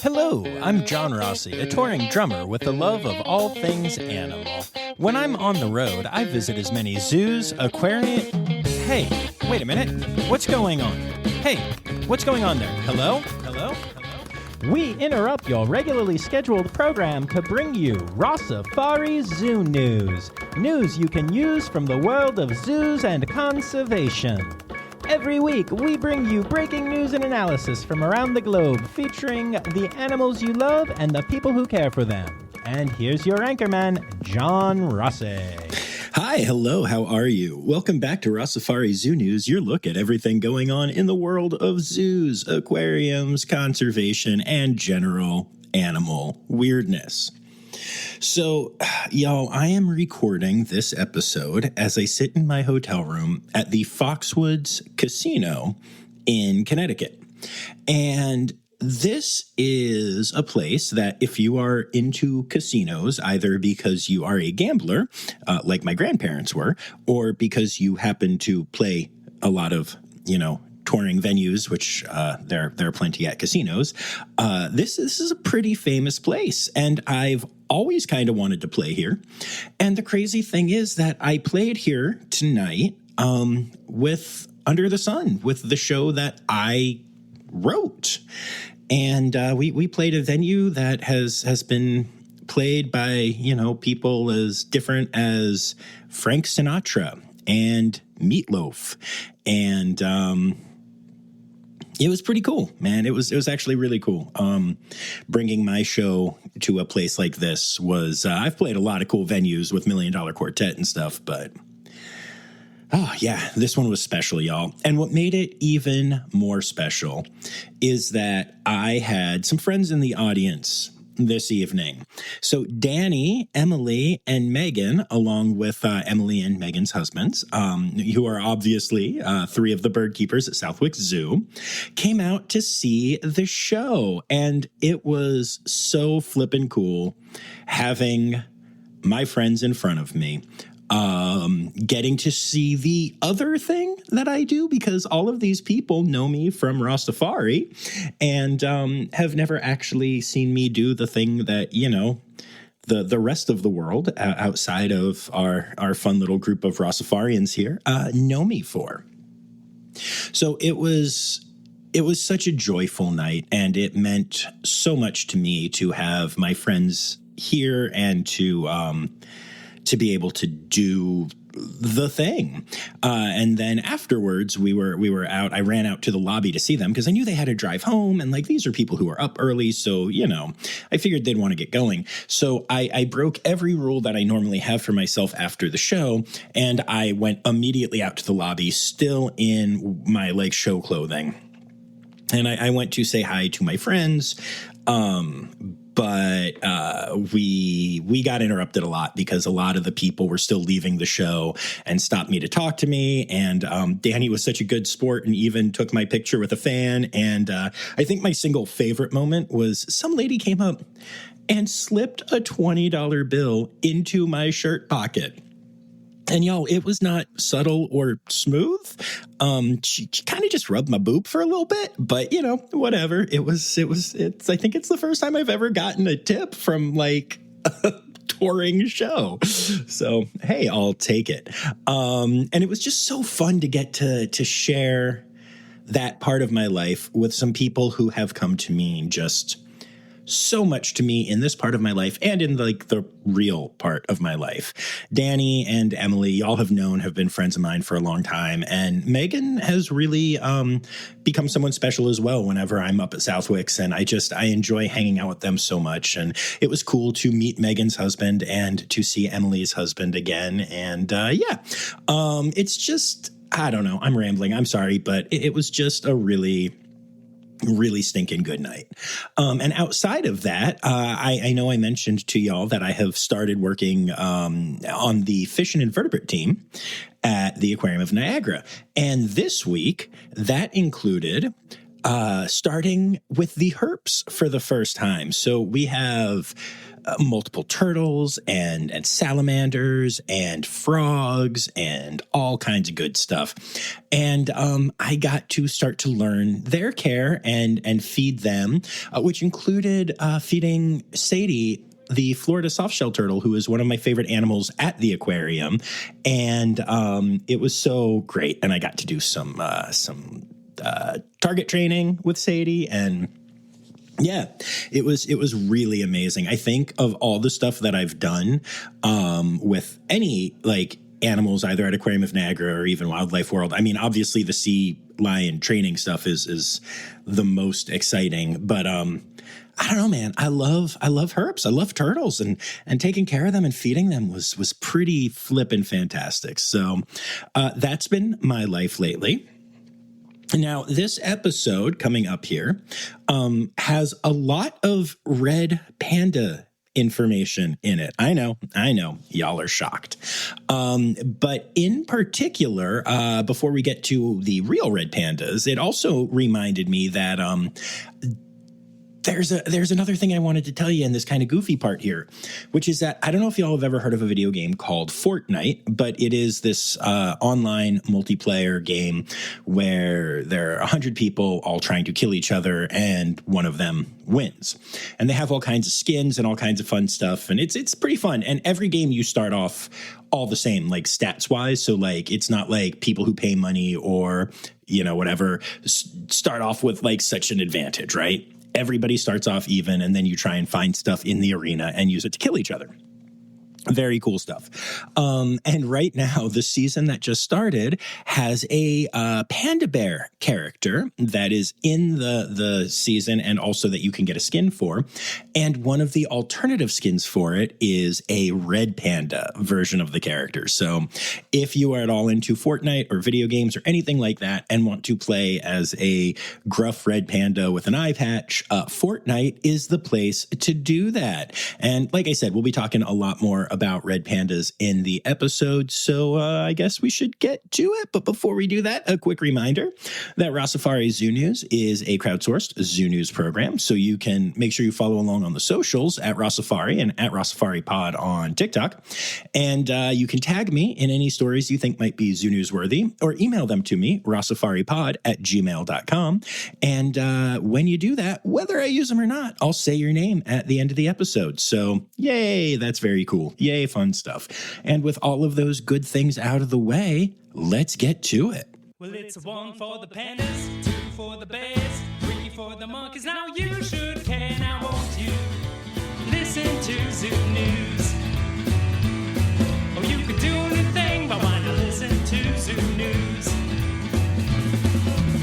Hello, I'm John Rossi, a touring drummer with the love of all things animal. When I'm on the road, I visit as many zoos, aquariums... Hey, wait a minute. What's going on? Hey, what's going on there? Hello? Hello? We interrupt your regularly scheduled program to bring you Rossifari Zoo news. News you can use from the world of zoos and conservation. Every week, we bring you breaking news and analysis from around the globe, featuring the animals you love and the people who care for them. And here's your anchorman, John Rossi. Hi, hello, how are you? Welcome back to Rossifari Zoo News, your look at everything going on in the world of zoos, aquariums, conservation, and general animal weirdness. So, y'all, I am recording this episode as I sit in my hotel room at the Foxwoods Casino in Connecticut. And this is a place that if you are into casinos, either because you are a gambler, like my grandparents were, or because you happen to play a lot of, touring venues, which there are plenty at casinos, this is a pretty famous place. And I've always kind of wanted to play here. And the crazy thing is that I played here tonight with Under the Sun, with the show that I wrote. And we played a venue that has been played by, people as different as Frank Sinatra and Meatloaf. And it was pretty cool, man. It was actually really cool. Bringing my show to a place like this was, I've played a lot of cool venues with $1 Million Quartet and stuff, but oh yeah, this one was special, y'all. And what made it even more special is that I had some friends in the audience this evening. So Danny, Emily, and Megan, along with Emily and Megan's husbands, who are obviously three of the bird keepers at Southwick Zoo, came out to see the show. And it was so flippin' cool having my friends in front of me. Getting to see the other thing that I do, because all of these people know me from Rossifari and have never actually seen me do the thing that, the rest of the world outside of our fun little group of Rossifarians here know me for. So it was such a joyful night, and it meant so much to me to have my friends here and to be able to do the thing. And then afterwards we were out. I ran out to the lobby to see them because I knew they had to drive home. And these are people who are up early. So, I figured they'd want to get going. So I broke every rule that I normally have for myself after the show. And I went immediately out to the lobby, still in my show clothing. And I went to say hi to my friends. But we got interrupted a lot because a lot of the people were still leaving the show and stopped me to talk to me. And Danny was such a good sport and even took my picture with a fan. And I think my single favorite moment was some lady came up and slipped a $20 bill into my shirt pocket. And y'all, it was not subtle or smooth. She kind of just rubbed my boob for a little bit, but whatever. I think it's the first time I've ever gotten a tip from a touring show. So, hey, I'll take it. And it was just so fun to get to share that part of my life with some people who have come to mean just so much to me in this part of my life and in the real part of my life. Danny and Emily, y'all have been friends of mine for a long time. And Megan has really become someone special as well whenever I'm up at Southwick's. And I enjoy hanging out with them so much. And it was cool to meet Megan's husband and to see Emily's husband again. And it's just, I don't know, I'm rambling. I'm sorry, but it was just a really stinking good night. And outside of that, I know I mentioned to y'all that I have started working on the fish and invertebrate team at the Aquarium of Niagara. And this week, that included starting with the herps for the first time. So we have multiple turtles and salamanders and frogs and all kinds of good stuff. And I got to start to learn their care and feed them, which included feeding Sadie, the Florida softshell turtle, who is one of my favorite animals at the aquarium. And it was so great. And I got to do some target training with Sadie, and yeah, it was really amazing. I think of all the stuff that I've done with any like animals, either at Aquarium of Niagara or even Wildlife World. I mean, obviously the sea lion training stuff is the most exciting, but I don't know, man. I love herps. I love turtles, and taking care of them and feeding them was pretty flippin' fantastic. So that's been my life lately. Now, this episode coming up here has a lot of red panda information in it. I know, y'all are shocked. But in particular, before we get to the real red pandas, it also reminded me that there's another thing I wanted to tell you in this kind of goofy part here, which is that I don't know if y'all have ever heard of a video game called Fortnite, but it is this online multiplayer game where there are 100 people all trying to kill each other, and one of them wins. And they have all kinds of skins and all kinds of fun stuff, and it's pretty fun. And every game you start off all the same, like stats wise. So like it's not like people who pay money or whatever start off with like such an advantage, right? Everybody starts off even, and then you try and find stuff in the arena and use it to kill each other. Very cool stuff. And right now, the season that just started has a panda bear character that is in the season, and also that you can get a skin for. And one of the alternative skins for it is a red panda version of the character. So if you are at all into Fortnite or video games or anything like that and want to play as a gruff red panda with an eye patch, Fortnite is the place to do that. And like I said, we'll be talking a lot more about red pandas in the episode, so I guess we should get to it. But before we do that, a quick reminder that Rossifari Zoo News is a crowdsourced zoo news program, so you can make sure you follow along on the socials at Rossifari and at Rossifari Pod on TikTok, and you can tag me in any stories you think might be zoo news worthy, or email them to me, rossifaripod@gmail.com, and when you do that, whether I use them or not, I'll say your name at the end of the episode. So yay, that's very cool. Yay, fun stuff. And with all of those good things out of the way, let's get to it. Well, it's a 1 for the pandas, 2 for the bears, 3 for the monkeys. Now you should care. Now won't you listen to Zoo News? Or you could do anything, but why not listen to Zoo News?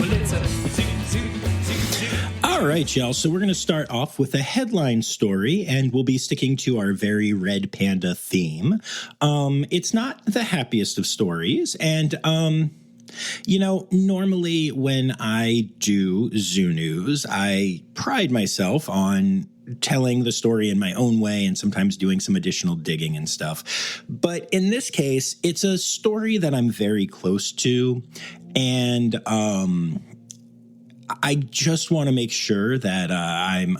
Well, it's a zoo. All right, y'all. So we're going to start off with a headline story, and we'll be sticking to our very red panda theme. It's not the happiest of stories, and normally when I do zoo news, I pride myself on telling the story in my own way and sometimes doing some additional digging and stuff. But in this case, it's a story that I'm very close to, and I just want to make sure that I'm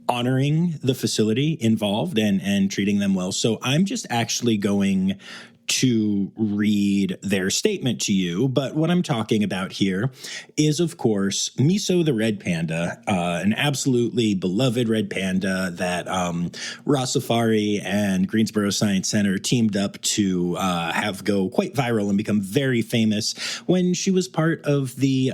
honoring the facility involved and treating them well. So I'm just actually going to read their statement to you. But what I'm talking about here is, of course, Miso the red panda, an absolutely beloved red panda that Rossifari and Greensboro Science Center teamed up to have go quite viral and become very famous when she was part of the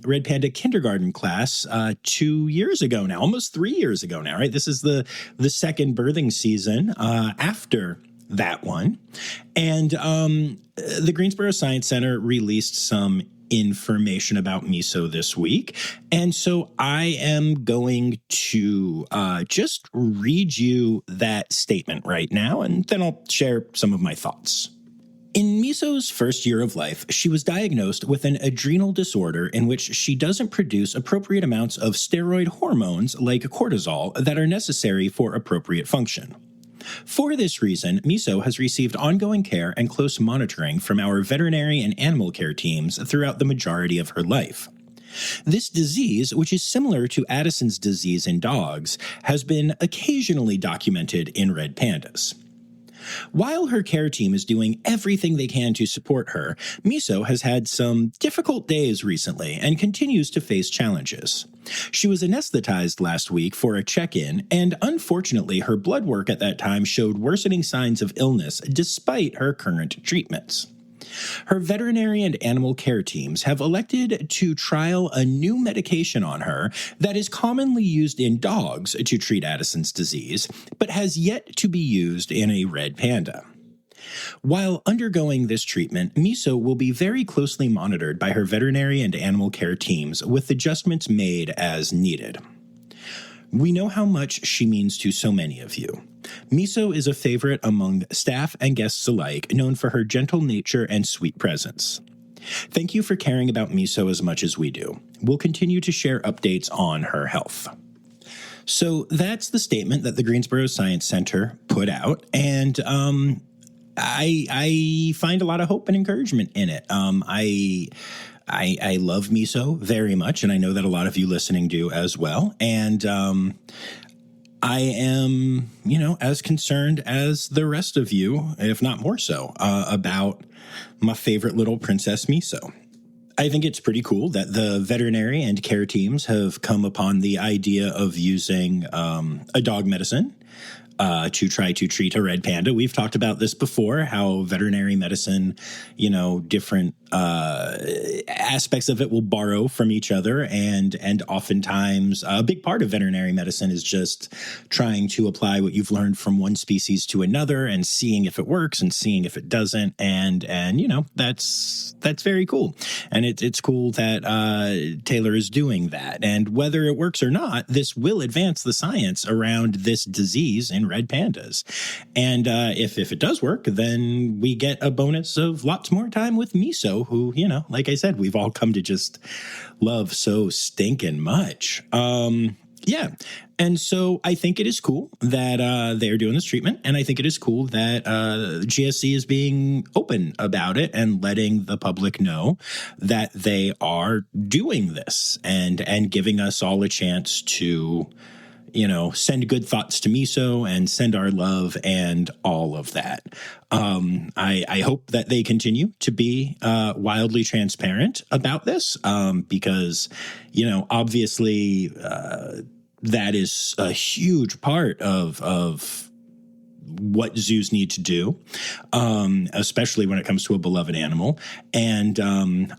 red panda kindergarten class 2 years ago now, almost 3 years ago now, right? This is the second birthing season after that one. And the Greensboro Science Center released some information about Miso this week. And so I am going to just read you that statement right now, and then I'll share some of my thoughts. In Miso's first year of life, she was diagnosed with an adrenal disorder in which she doesn't produce appropriate amounts of steroid hormones like cortisol that are necessary for appropriate function. For this reason, Miso has received ongoing care and close monitoring from our veterinary and animal care teams throughout the majority of her life. This disease, which is similar to Addison's disease in dogs, has been occasionally documented in red pandas. While her care team is doing everything they can to support her, Miso has had some difficult days recently and continues to face challenges. She was anesthetized last week for a check-in, and unfortunately her blood work at that time showed worsening signs of illness despite her current treatments. Her veterinary and animal care teams have elected to trial a new medication on her that is commonly used in dogs to treat Addison's disease, but has yet to be used in a red panda. While undergoing this treatment, Miso will be very closely monitored by her veterinary and animal care teams with adjustments made as needed. We know how much she means to so many of you. Miso is a favorite among staff and guests alike, known for her gentle nature and sweet presence. Thank you for caring about Miso as much as we do. We'll continue to share updates on her health. So that's the statement that the Greensboro Science Center put out, and I find a lot of hope and encouragement in it. I love Miso very much, and I know that a lot of you listening do as well. And I am, as concerned as the rest of you, if not more so, about my favorite little princess Miso. I think it's pretty cool that the veterinary and care teams have come upon the idea of using a dog medicine to try to treat a red panda. We've talked about this before, how veterinary medicine, different aspects of it will borrow from each other. And oftentimes a big part of veterinary medicine is just trying to apply what you've learned from one species to another and seeing if it works and seeing if it doesn't. And that's very cool. And it's cool that Taylor is doing that. And whether it works or not, this will advance the science around this disease in red pandas. And if it does work, then we get a bonus of lots more time with Miso, who, like I said, we've all come to just love so stinking much. Yeah. And so I think it is cool that they're doing this treatment. And I think it is cool that GSC is being open about it and letting the public know that they are doing this and giving us all a chance to send good thoughts to Miso and send our love and all of that. I hope that they continue to be wildly transparent about this because, obviously that is a huge part of what zoos need to do, especially when it comes to a beloved animal. And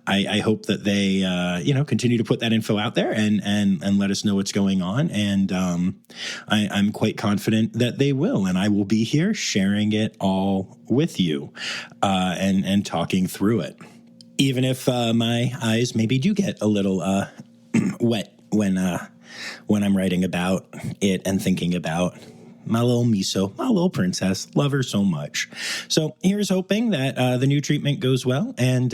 I hope that they, continue to put that info out there and let us know what's going on. And I'm quite confident that they will. And I will be here sharing it all with you and talking through it. Even if my eyes maybe do get a little wet when I'm writing about it and thinking about my little Miso, my little princess. Love her so much. So here's hoping that the new treatment goes well. And,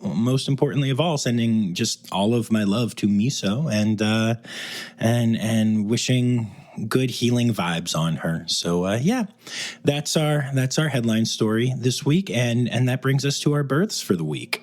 most importantly of all, sending just all of my love to Miso and wishing good healing vibes on her. So, that's our headline story this week. And that brings us to our births for the week.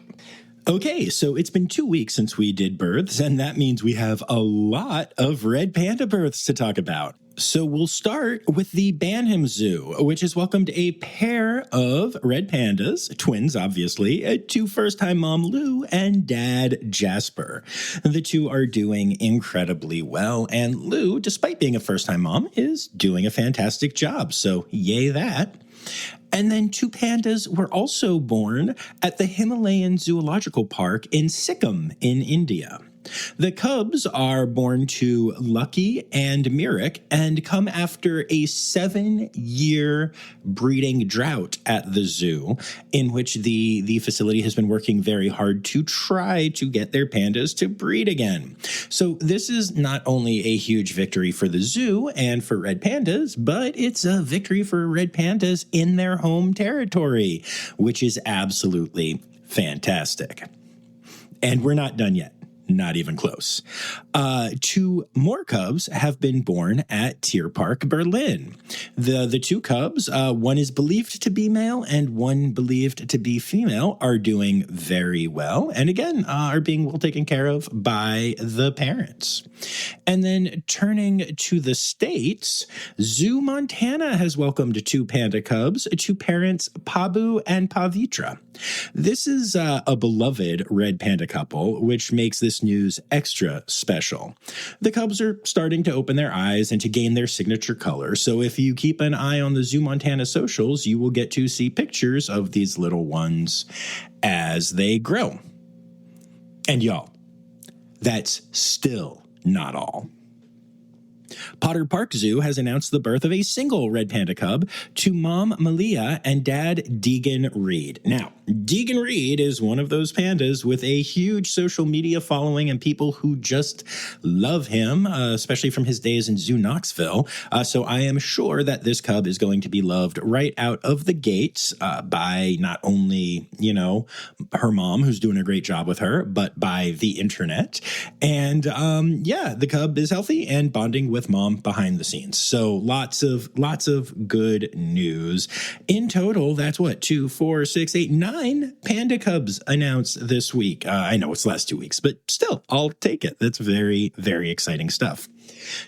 Okay, so it's been 2 weeks since we did births, and that means we have a lot of red panda births to talk about. So we'll start with the Banham Zoo, which has welcomed a pair of red pandas, twins obviously, to first-time mom Lou and dad Jasper. The two are doing incredibly well, and Lou, despite being a first-time mom, is doing a fantastic job, so yay that. And then 2 pandas were also born at the Himalayan Zoological Park in Sikkim in India. The cubs are born to Lucky and Mirik and come after a 7-year breeding drought at the zoo, in which the facility has been working very hard to try to get their pandas to breed again. So this is not only a huge victory for the zoo and for red pandas, but it's a victory for red pandas in their home territory, which is absolutely fantastic. And we're not done yet. Not even close. 2 more cubs have been born at Tierpark Berlin. The 2 cubs, one is believed to be male and one believed to be female, are doing very well. And again, are being well taken care of by the parents. And then turning to the States, ZooMontana has welcomed 2 panda cubs to parents Pabu and Pavitra. This is a beloved red panda couple, which makes this news extra special. The cubs are starting to open their eyes and to gain their signature color, so if you keep an eye on the ZooMontana socials, you will get to see pictures of these little ones as they grow. And y'all, that's still not all. Potter Park Zoo has announced the birth of a single red panda cub to mom Malia and dad Deegan Reed. Now, Deegan Reed is one of those pandas with a huge social media following and people who just love him, especially from his days in Zoo Knoxville. So I am sure that this cub is going to be loved right out of the gates by not only, her mom, who's doing a great job with her, but by the internet. And the cub is healthy and bonding with mom behind the scenes. So lots of good news. In total, that's 2, 4, 6, 8, 9 panda cubs announced this week. I know it's the last 2 weeks, but still, I'll take it. That's very, very exciting stuff.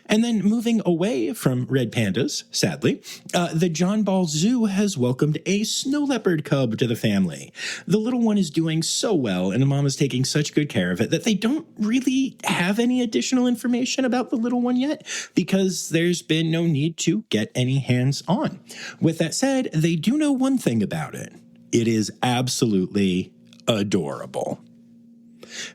And then moving away from red pandas, sadly, the John Ball Zoo has welcomed a snow leopard cub to the family. The little one is doing so well, and the mom is taking such good care of it that they don't really have any additional information about the little one yet because there's been no need to get any hands on. With that said, they do know one thing about it. It is absolutely adorable.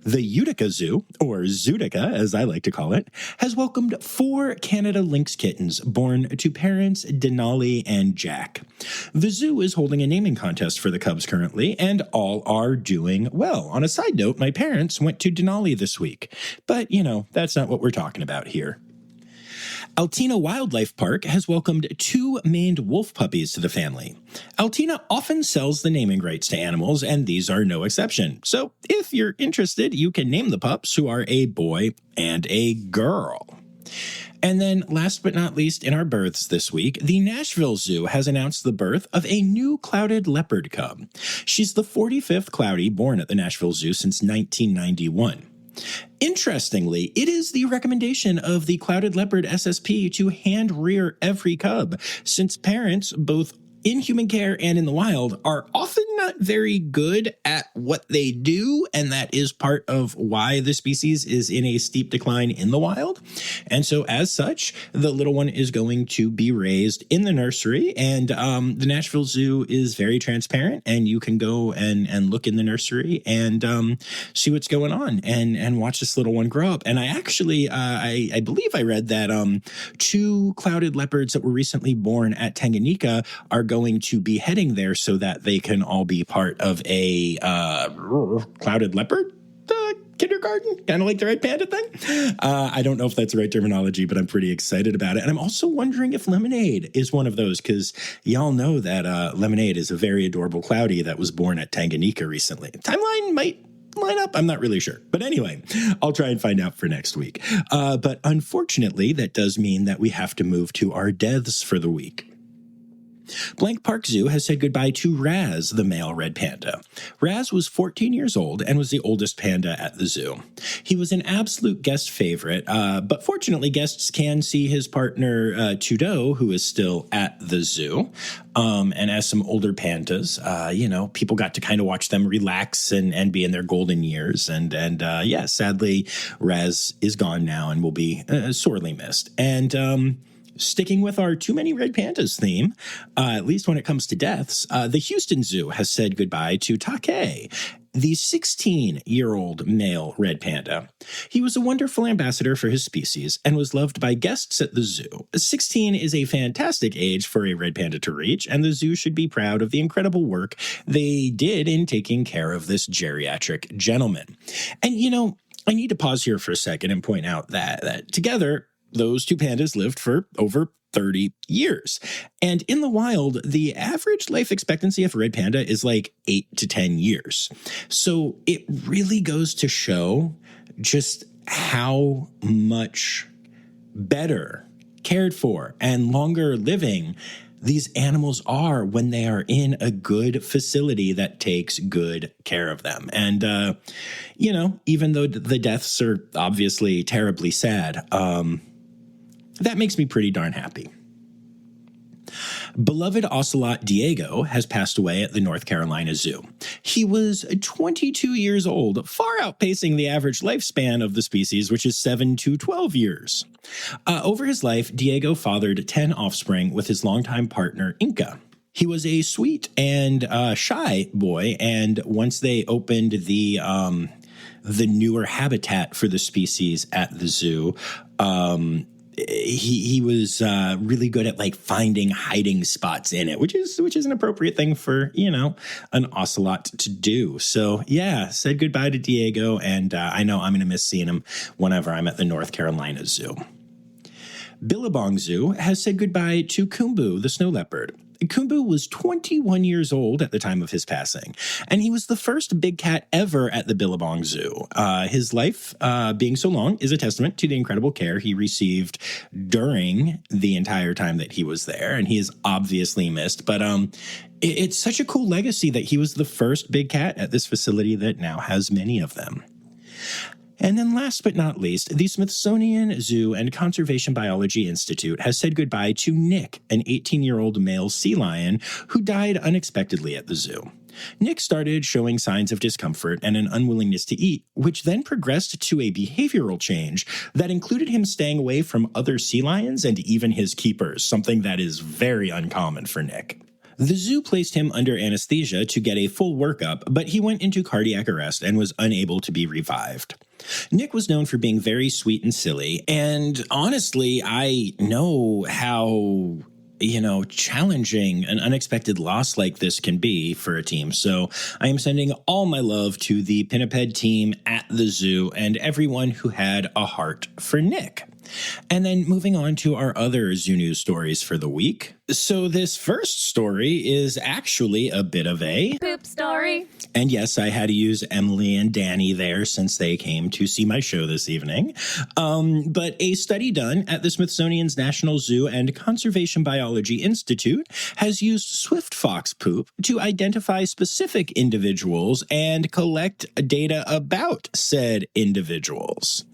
The Utica Zoo, or Zootica as I like to call it, has welcomed 4 Canada Lynx kittens born to parents Denali and Jack. The zoo is holding a naming contest for the cubs currently, and all are doing well. On a side note, my parents went to Denali this week, but that's not what we're talking about here. Altina Wildlife Park has welcomed 2 maned wolf puppies to the family. Altina often sells the naming rights to animals, and these are no exception. So if you're interested, you can name the pups, who are a boy and a girl. And then last but not least in our births this week, the Nashville Zoo has announced the birth of a new clouded leopard cub. She's the 45th cloudy born at the Nashville Zoo since 1991. Interestingly, it is the recommendation of the Clouded Leopard SSP to hand rear every cub, since parents, both in human care and in the wild, are often not very good at what they do, and that is part of why the species is in a steep decline in the wild. And so as such, the little one is going to be raised in the nursery, and the Nashville Zoo is very transparent, and you can go and look in the nursery and see what's going on and watch this little one grow up. And I actually, I believe I read that 2 clouded leopards that were recently born at Tanganyika are going to be heading there so that they can all be part of a clouded leopard kindergarten, kind of like the red panda thing. I don't know if that's the right terminology, but I'm pretty excited about it. And I'm also wondering if Lemonade is one of those, because y'all know that Lemonade is a very adorable cloudy that was born at Tanganyika recently. Timeline might line up. I'm not really sure. But anyway, I'll try and find out for next week. But unfortunately, that does mean that we have to move to our deaths for the week. Blank Park Zoo has said goodbye to Raz, the male red panda. Raz was 14 years old and was the oldest panda at the zoo. He was an absolute guest favorite, but fortunately guests can see his partner Tudo, who is still at the zoo. And as some older pandas, people got to kind of watch them relax and be in their golden years. And sadly, Raz is gone now and will be sorely missed. And sticking with our Too Many Red Pandas theme, at least when it comes to deaths, the Houston Zoo has said goodbye to Take, the 16-year-old male red panda. He was a wonderful ambassador for his species and was loved by guests at the zoo. 16 is a fantastic age for a red panda to reach, and the zoo should be proud of the incredible work they did in taking care of this geriatric gentleman. And, I need to pause here for a second and point out that together, those 2 pandas lived for over 30 years. And in the wild, the average life expectancy of a red panda is like 8 to 10 years. So it really goes to show just how much better cared for and longer living these animals are when they are in a good facility that takes good care of them. And, even though the deaths are obviously terribly sad, that makes me pretty darn happy. Beloved ocelot Diego has passed away at the North Carolina Zoo. He was 22 years old, far outpacing the average lifespan of the species, which is 7 to 12 years. Over his life, Diego fathered 10 offspring with his longtime partner, Inca. He was a sweet and shy boy, and once they opened the newer habitat for the species at the zoo, he was really good at finding hiding spots in it, which is an appropriate thing for, an ocelot to do. So yeah, said goodbye to Diego, and I know I'm going to miss seeing him whenever I'm at the North Carolina Zoo. Billabong Zoo has said goodbye to Kumbu, the snow leopard. Kumbu was 21 years old at the time of his passing, and he was the first big cat ever at the Billabong Zoo. His life, being so long, is a testament to the incredible care he received during the entire time that he was there, and he is obviously missed, but it's such a cool legacy that he was the first big cat at this facility that now has many of them. And then last but not least, the Smithsonian Zoo and Conservation Biology Institute has said goodbye to Nick, an 18-year-old male sea lion who died unexpectedly at the zoo. Nick started showing signs of discomfort and an unwillingness to eat, which then progressed to a behavioral change that included him staying away from other sea lions and even his keepers, something that is very uncommon for Nick. The zoo placed him under anesthesia to get a full workup, but he went into cardiac arrest and was unable to be revived. Nick was known for being very sweet and silly, and honestly, I know how, challenging an unexpected loss like this can be for a team. So I am sending all my love to the Pinniped team at the zoo and everyone who had a heart for Nick. And then moving on to our other zoo news stories for the week. So this first story is actually a bit of a poop story. And yes, I had to use Emily and Danny there since they came to see my show this evening. But a study done at the Smithsonian's National Zoo and Conservation Biology Institute has used swift fox poop to identify specific individuals and collect data about said individuals.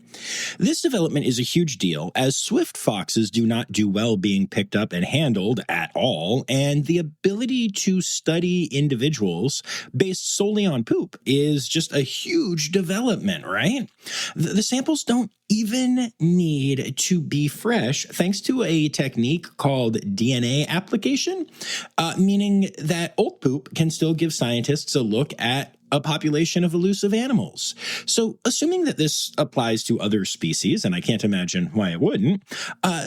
This development is a huge deal, as swift foxes do not do well being picked up and handled at all, and the ability to study individuals based solely on poop is just a huge development, right? The samples don't even need to be fresh, thanks to a technique called DNA application, meaning that old poop can still give scientists a look at a population of elusive animals. So assuming that this applies to other species, and I can't imagine why it wouldn't,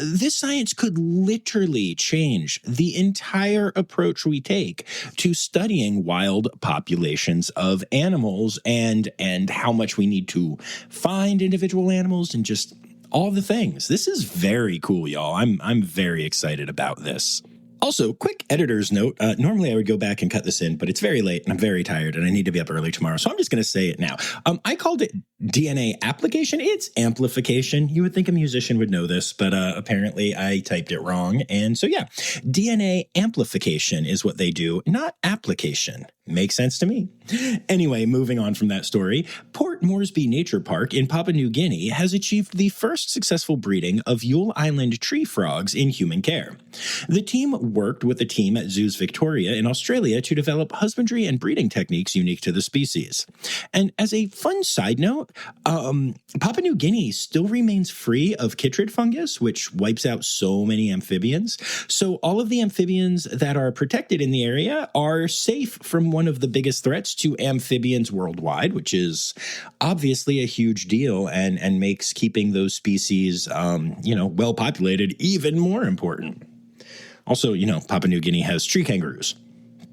this science could literally change the entire approach we take to studying wild populations of animals and how much we need to find individual animals and just all the things. This is very cool, y'all. I'm very excited about this. Also, quick editor's note, normally I would go back and cut this in, but it's very late and I'm very tired and I need to be up early tomorrow, so I'm just going to say it now. I called it DNA application. It's amplification. You would think a musician would know this, but apparently I typed it wrong. And so yeah, DNA amplification is what they do, not application. Makes sense to me. Anyway, moving on from that story, Port Moresby Nature Park in Papua New Guinea has achieved the first successful breeding of Yule Island tree frogs in human care. The team worked with a team at Zoos Victoria in Australia to develop husbandry and breeding techniques unique to the species. And as a fun side note, Papua New Guinea still remains free of chytrid fungus, which wipes out so many amphibians. So all of the amphibians that are protected in the area are safe from one of the biggest threats to amphibians worldwide, which is obviously a huge deal and makes keeping those species, well populated even more important. Also, Papua New Guinea has tree kangaroos.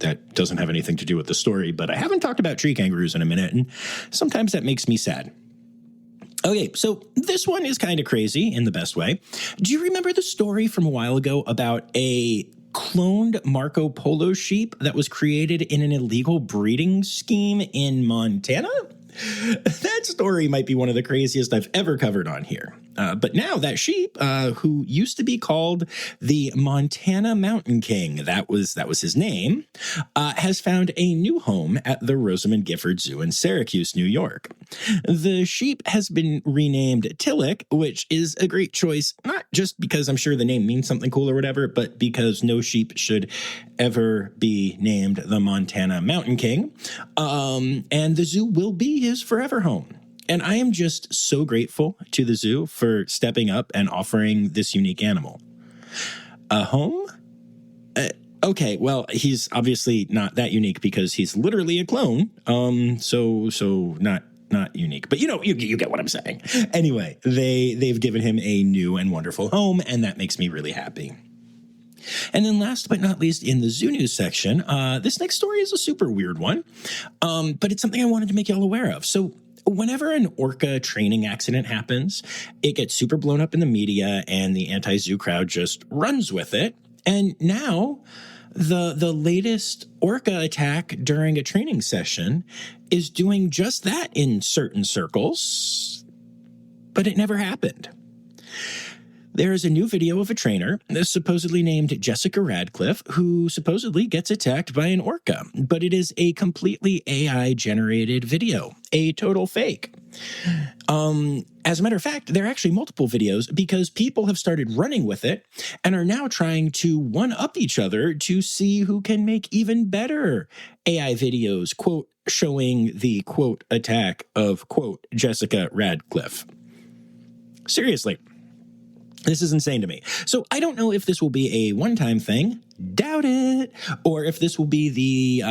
That doesn't have anything to do with the story, but I haven't talked about tree kangaroos in a minute, and sometimes that makes me sad. Okay, so this one is kind of crazy in the best way. Do you remember the story from a while ago about a cloned Marco Polo sheep that was created in an illegal breeding scheme in Montana? That story might be one of the craziest I've ever covered on here. But now that sheep, who used to be called the Montana Mountain King, that was his name, has found a new home at the Roasmond Gifford Zoo in Syracuse, New York. The sheep has been renamed Tillich, which is a great choice, not just because I'm sure the name means something cool or whatever, but because no sheep should ever be named the Montana Mountain King. And the zoo will be his forever home. And I am just so grateful to the zoo for stepping up and offering this unique animal. A home? Okay, well, he's obviously not that unique because he's literally a clone. So not unique, but you get what I'm saying. Anyway, they've given him a new and wonderful home, and that makes me really happy. And then last but not least, in the zoo news section, this next story is a super weird one, but it's something I wanted to make y'all aware of. So whenever an orca training accident happens, it gets super blown up in the media and the anti-zoo crowd just runs with it. And now the latest orca attack during a training session is doing just that in certain circles, but it never happened. There is a new video of a trainer, supposedly named Jessica Radcliffe, who supposedly gets attacked by an orca, but it is a completely AI-generated video, a total fake. As a matter of fact, there are actually multiple videos because people have started running with it and are now trying to one-up each other to see who can make even better AI videos, quote, showing the, quote, attack of, quote, Jessica Radcliffe. Seriously. This is insane to me. So I don't know if this will be a one-time thing, doubt it, or if this will be the,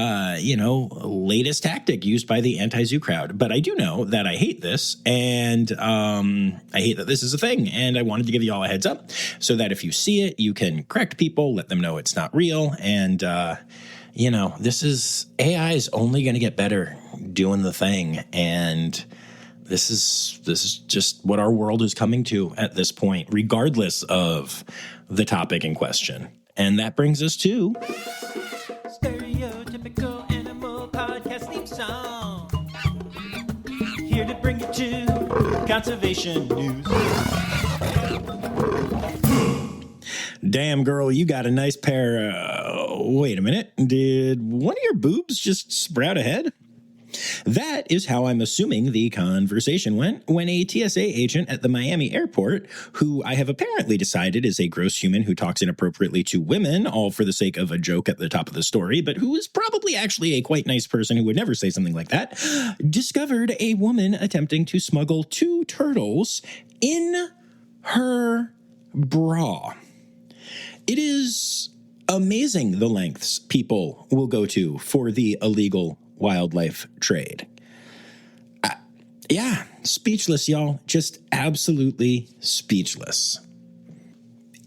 latest tactic used by the anti-zoo crowd. But I do know that I hate this, and I hate that this is a thing, and I wanted to give you all a heads up so that if you see it, you can correct people, let them know it's not real, and, this is, AI is only going to get better doing the thing, and This is just what our world is coming to at this point, regardless of the topic in question. And that brings us to Stereotypical Animal Podcast theme song. Here to bring you to conservation news. Damn, girl, you got a nice pair. Wait a minute. Did one of your boobs just sprout a head? That is how I'm assuming the conversation went when a TSA agent at the Miami airport, who I have apparently decided is a gross human who talks inappropriately to women, all for the sake of a joke at the top of the story, but who is probably actually a quite nice person who would never say something like that, discovered a woman attempting to smuggle 2 turtles in her bra. It is amazing the lengths people will go to for the illegal wildlife trade. Speechless, y'all. Just absolutely speechless.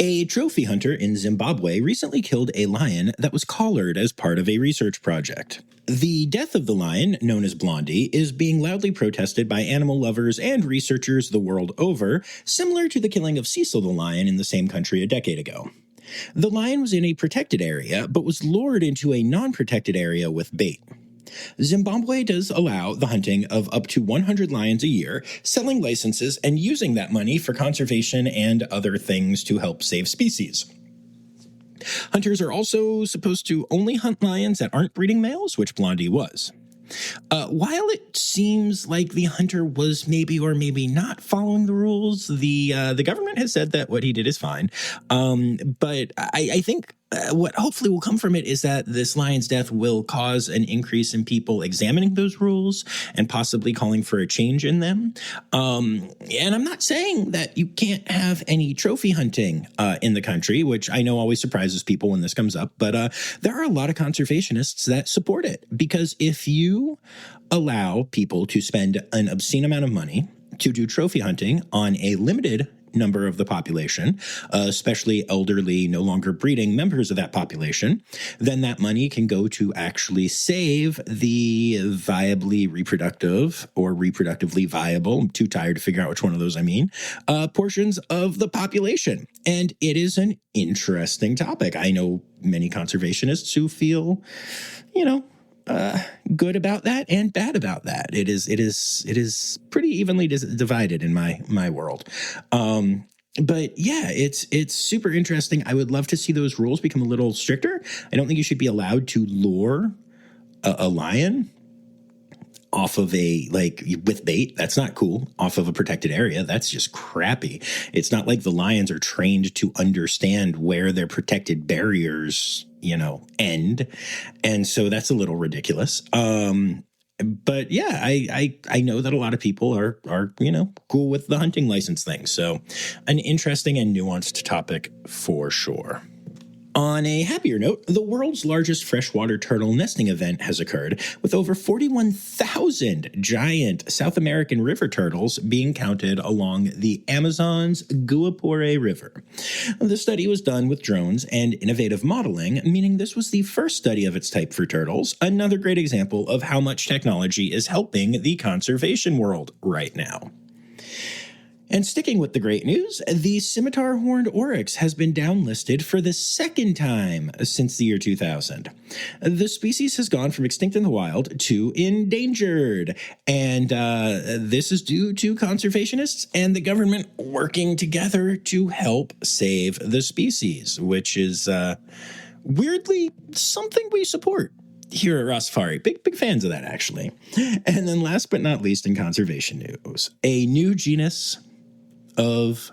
A trophy hunter in Zimbabwe recently killed a lion that was collared as part of a research project. The death of the lion, known as Blondie, is being loudly protested by animal lovers and researchers the world over, similar to the killing of Cecil the lion in the same country a decade ago. The lion was in a protected area, but was lured into a non-protected area with bait. Zimbabwe does allow the hunting of up to 100 lions a year, selling licenses and using that money for conservation and other things to help save species. Hunters are also supposed to only hunt lions that aren't breeding males, which Blondie was. While it seems like the hunter was maybe or maybe not following the rules, the government has said that what he did is fine. But I think what hopefully will come from it is that this lion's death will cause an increase in people examining those rules and possibly calling for a change in them. And I'm not saying that you can't have any trophy hunting in the country, which I know always surprises people when this comes up. But there are a lot of conservationists that support it, because if you allow people to spend an obscene amount of money to do trophy hunting on a limited number of the population, especially elderly, no longer breeding members of that population, then that money can go to actually save the viably reproductive or reproductively viable, I'm too tired to figure out which one of those I mean, portions of the population. And it is an interesting topic. I know many conservationists who feel, good about that and bad about that. It is pretty evenly divided in my world. But yeah, it's super interesting. I would love to see those rules become a little stricter. I don't think you should be allowed to lure a lion off of with bait. That's not cool. Off of a protected area. That's just crappy. It's not like the lions are trained to understand where their protected barriers, end. And so that's a little ridiculous. But yeah, I know that a lot of people are cool with the hunting license thing. So an interesting and nuanced topic for sure. On a happier note, the world's largest freshwater turtle nesting event has occurred, with over 41,000 giant South American river turtles being counted along the Amazon's Guapore River. The study was done with drones and innovative modeling, meaning this was the first study of its type for turtles, another great example of how much technology is helping the conservation world right now. And sticking with the great news, the scimitar horned oryx has been downlisted for the second time since the year 2000. The species has gone from extinct in the wild to endangered, and this is due to conservationists and the government working together to help save the species, which is weirdly something we support here at Rossifari. Big fans of that, actually. And then last but not least in conservation news, a new genus of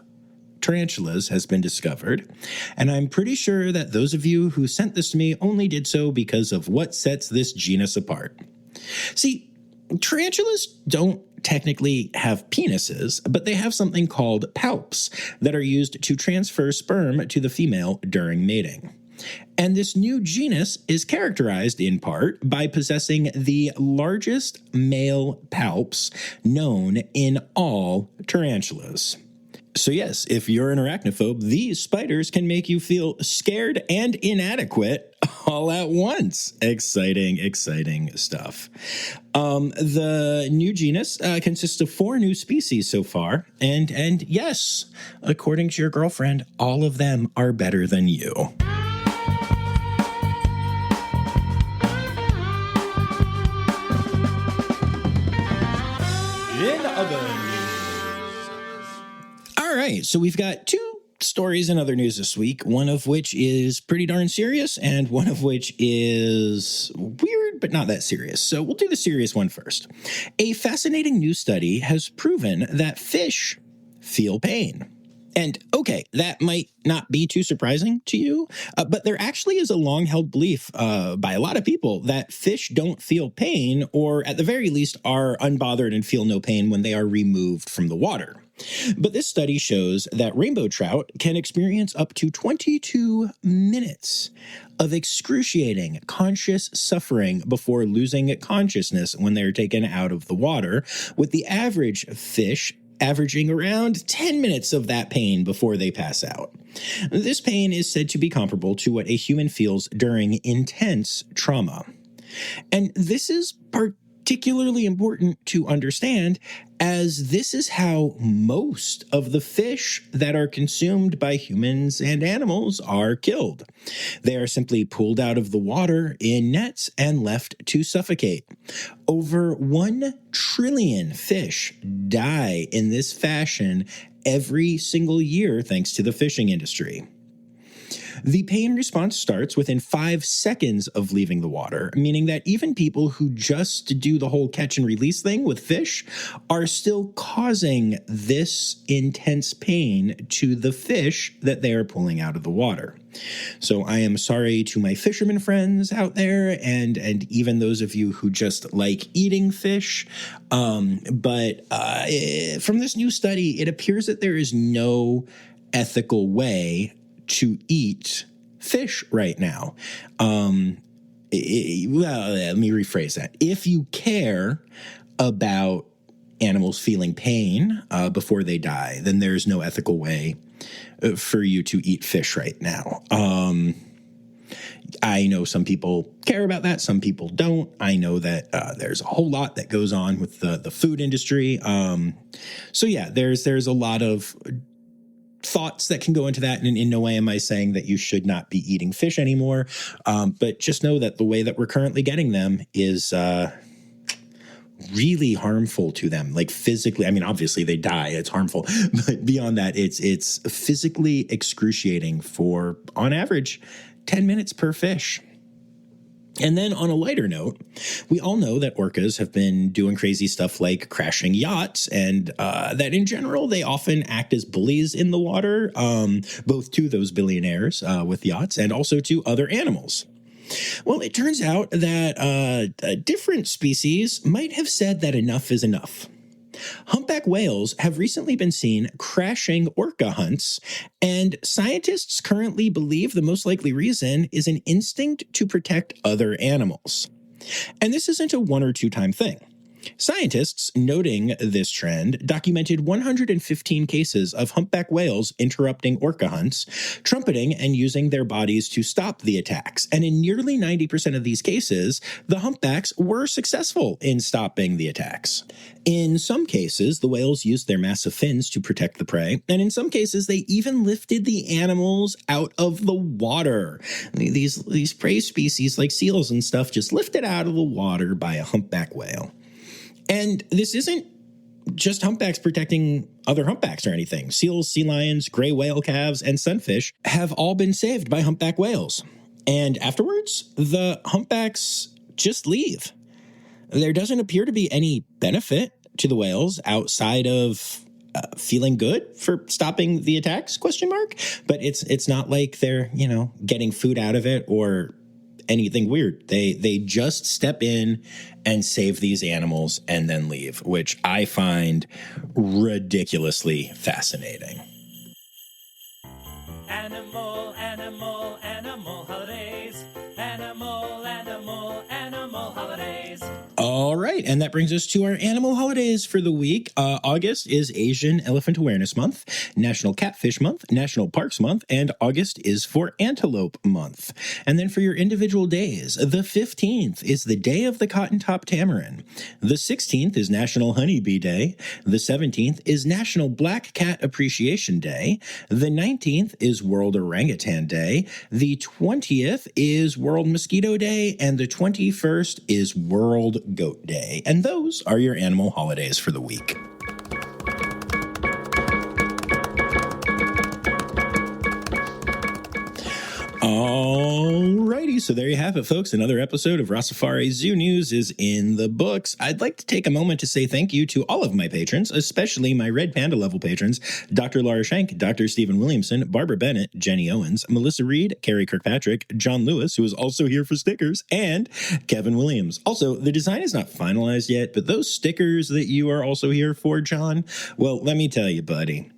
tarantulas has been discovered, and I'm pretty sure that those of you who sent this to me only did so because of what sets this genus apart. See, tarantulas don't technically have penises, but they have something called palps that are used to transfer sperm to the female during mating. And this new genus is characterized in part by possessing the largest male palps known in all tarantulas. So yes, if you're an arachnophobe, these spiders can make you feel scared and inadequate all at once. Exciting stuff. The new genus consists of 4 new species so far. And yes, according to your girlfriend, all of them are better than you. In other news. All right, so we've got 2 stories in other news this week, one of which is pretty darn serious and one of which is weird but not that serious. So we'll do the serious one first. A fascinating new study has proven that fish feel pain. And okay, that might not be too surprising to you, but there actually is a long-held belief by a lot of people that fish don't feel pain, or at the very least are unbothered and feel no pain when they are removed from the water. But this study shows that rainbow trout can experience up to 22 minutes of excruciating conscious suffering before losing consciousness when they're taken out of the water, with the average fish averaging around 10 minutes of that pain before they pass out. This pain is said to be comparable to what a human feels during intense trauma. And this is particularly important to understand, as this is how most of the fish that are consumed by humans and animals are killed. They are simply pulled out of the water in nets and left to suffocate. Over 1 trillion fish die in this fashion every single year thanks to the fishing industry. The pain response starts within 5 seconds of leaving the water, meaning that even people who just do the whole catch and release thing with fish are still causing this intense pain to the fish that they are pulling out of the water. So I am sorry to my fisherman friends out there and even those of you who just like eating fish. But from this new study, it appears that there is no ethical way to eat fish right now. Well, let me rephrase that. If you care about animals feeling pain before they die, then there's no ethical way for you to eat fish right now. I know some people care about that. Some people don't. I know that there's a whole lot that goes on with the food industry. So yeah, there's a lot of thoughts that can go into that. And in no way am I saying that you should not be eating fish anymore. But just know that the way that we're currently getting them is really harmful to them, like physically. I mean, obviously they die, it's harmful, but beyond that, it's physically excruciating for, on average, 10 minutes per fish. And then on a lighter note, we all know that orcas have been doing crazy stuff like crashing yachts, and that in general, they often act as bullies in the water, both to those billionaires with yachts and also to other animals. Well, it turns out that different species might have said that enough is enough. Humpback whales have recently been seen crashing orca hunts, and scientists currently believe the most likely reason is an instinct to protect other animals. And this isn't a 1 or 2 time thing. Scientists, noting this trend, documented 115 cases of humpback whales interrupting orca hunts, trumpeting and using their bodies to stop the attacks. And in nearly 90% of these cases, the humpbacks were successful in stopping the attacks. In some cases, the whales used their massive fins to protect the prey, and in some cases, they even lifted the animals out of the water. These prey species like seals and stuff just lifted out of the water by a humpback whale. And this isn't just humpbacks protecting other humpbacks or anything. Seals, sea lions, gray whale calves, and sunfish have all been saved by humpback whales. And afterwards, the humpbacks just leave. There doesn't appear to be any benefit to the whales outside of feeling good for stopping the attacks, ? But it's not like they're, getting food out of it or anything weird. They just step in and save these animals and then leave, which I find ridiculously fascinating. Animal, animal, animal holidays. Animal, animal, animal holidays. All right, and that brings us to our animal holidays for the week. August is Asian Elephant Awareness Month, National Catfish Month, National Parks Month, and August is for Antelope Month. And then for your individual days, the 15th is the Day of the Cotton-Top Tamarin. The 16th is National Honeybee Day. The 17th is National Black Cat Appreciation Day. The 19th is World Orangutan Day. The 20th is World Mosquito Day, and the 21st is World Goat Day. And those are your animal holidays for the week. Alrighty, so there you have it, folks. Another episode of Rossifari Zoo News is in the books. I'd like to take a moment to say thank you to all of my patrons, especially my Red Panda level patrons, Dr. Laura Schenk, Dr. Stephen Williamson, Barbara Bennett, Jenny Owens, Melissa Reed, Carrie Kirkpatrick, John Lewis, who is also here for stickers, and Kevin Williams. Also, the design is not finalized yet, but those stickers that you are also here for, John, well, let me tell you, buddy,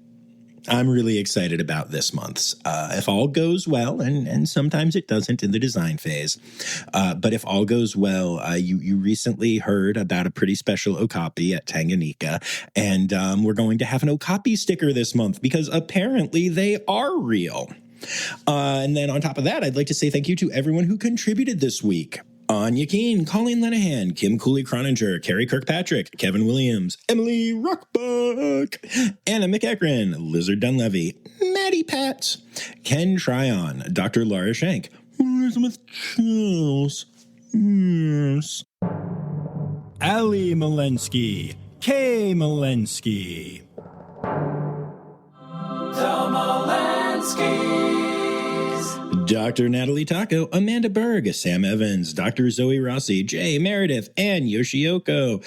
I'm really excited about this month's. If all goes well, and sometimes it doesn't in the design phase, but if all goes well, you recently heard about a pretty special okapi at Tanganyika, and we're going to have an okapi sticker this month because apparently they are real. And then on top of that, I'd like to say thank you to everyone who contributed this week. Anya Keene, Colleen Lenahan, Kim Cooley-Croninger, Carrie Kirkpatrick, Kevin Williams, Emily Rockbuck, Anna McEachran, Lizard Dunlevy, Maddie Patz, Ken Tryon, Dr. Laura Schenk, Elizabeth Chills, yes, Ali Malensky, Kay Malensky, The Malenskys. Dr. Natalie Taco, Amanda Berg, Sam Evans, Dr. Zoe Rossi, Jay Meredith, and Yoshiyoko,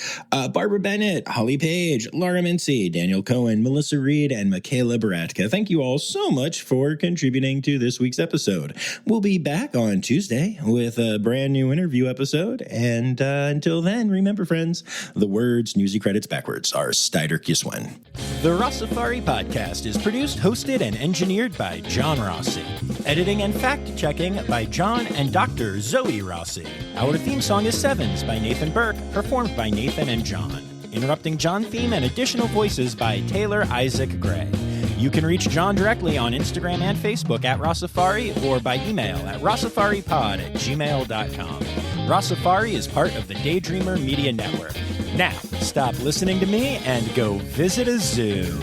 Barbara Bennett, Holly Page, Laura Mincy, Daniel Cohen, Melissa Reed, and Michaela Baratka. Thank you all so much for contributing to this week's episode. We'll be back on Tuesday with a brand new interview episode. And until then, remember, friends, the words newsy credits backwards are Steider Yiswen. The Rossifari podcast is produced, hosted, and engineered by John Rossi. Editing and fact-checking by John and Dr. Zoe Rossi. Our theme song is Sevens by Nathan Burke, performed by Nathan and John. Interrupting John theme and additional voices by Taylor Isaac Gray. You can reach John directly on Instagram and Facebook at Rossifari or by email at rossifaripod@gmail.com. Rossifari is part of the Daydreamer Media Network. Now, stop listening to me and go visit a zoo.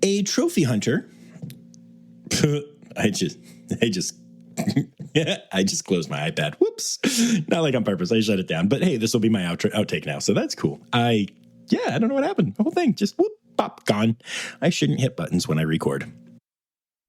A trophy hunter. I just I just closed my iPad. Whoops. Not like on purpose. I shut it down. But hey, this will be my outtake now. So that's cool. I don't know what happened. The whole thing just whoop, pop, gone. I shouldn't hit buttons when I record.